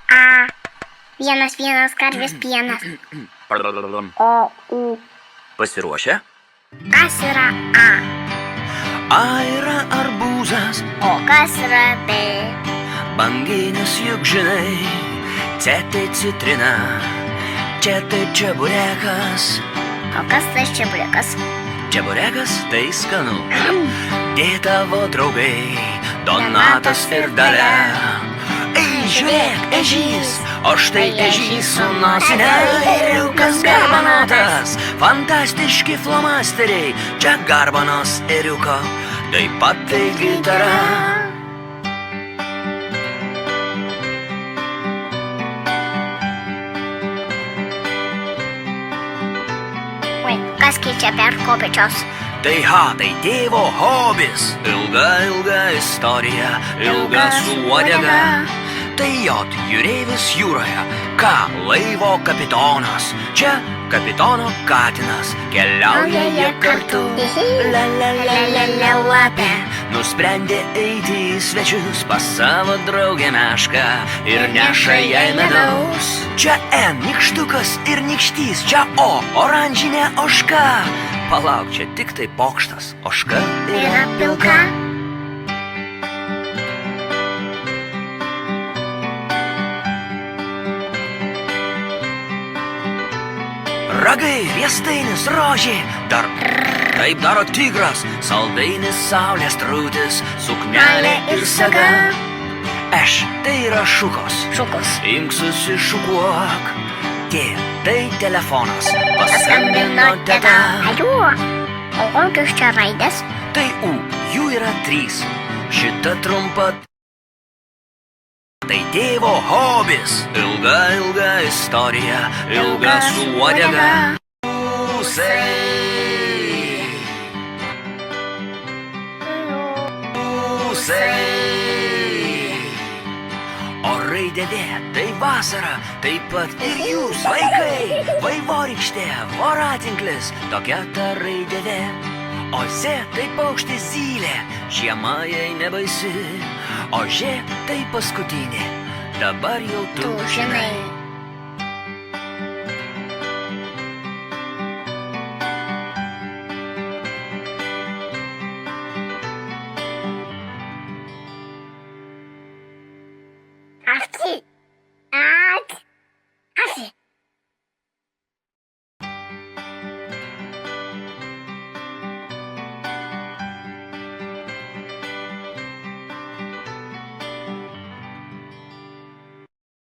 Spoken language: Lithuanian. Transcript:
A. Vienas karvės pienas. O. U. Pasiruošę? Kas yra A? A yra arbūzas, O kas yra B? banginis juk žinai, C tai citrina, čia tai čeburekas. O kas tas čeburekas? Čeburekas tai skanu, dė tavo draugai, Donatas ir Dalia. Ei, žiūrėk, ežys, o štai ežys su nosine, ėriukas garbanotas, fantastiški flomasteriai, čia garbanos ėriuko, taip pat tai gitara. Oi, kas keičia per kopėčios? Tai tai tėvo hobis, ilga istorija, ilga su uodega. Tai jūreivis jūroje, K laivo kapitonas, čia kapitono katinas, keliauja jie kartu. La lapė nusprendė eiti į svečius pas savo draugę mešką ir neša jai medaus. Čia N nykštukas ir nykštys, čia O oranžinė ožka. Palauk, čia tik tai pokštas, ožka Yra pilka. Ragai, riestainis, rožė, dar taip daro tigras, saldainis, saulės trūtis, suknelė ir saga. Š tai yra šukos, imk susišukuok. T tai telefonas, paskambino teta. Aliu, o kokios čia raidės? Tai U, jų yra 3, šita trumpa. Tai tėvo hobis, ilga istorija, ilga su uodega. Ūsai. O raidė V, tai vasara, taip pat ir jūs, vaikai. Vaivorykštė, voratinklis, tokia ta raidė V. O Z tai paukštis zylė, žiema jai nebaisi. O Ž tai paskutinė, dabar jau tu žinai.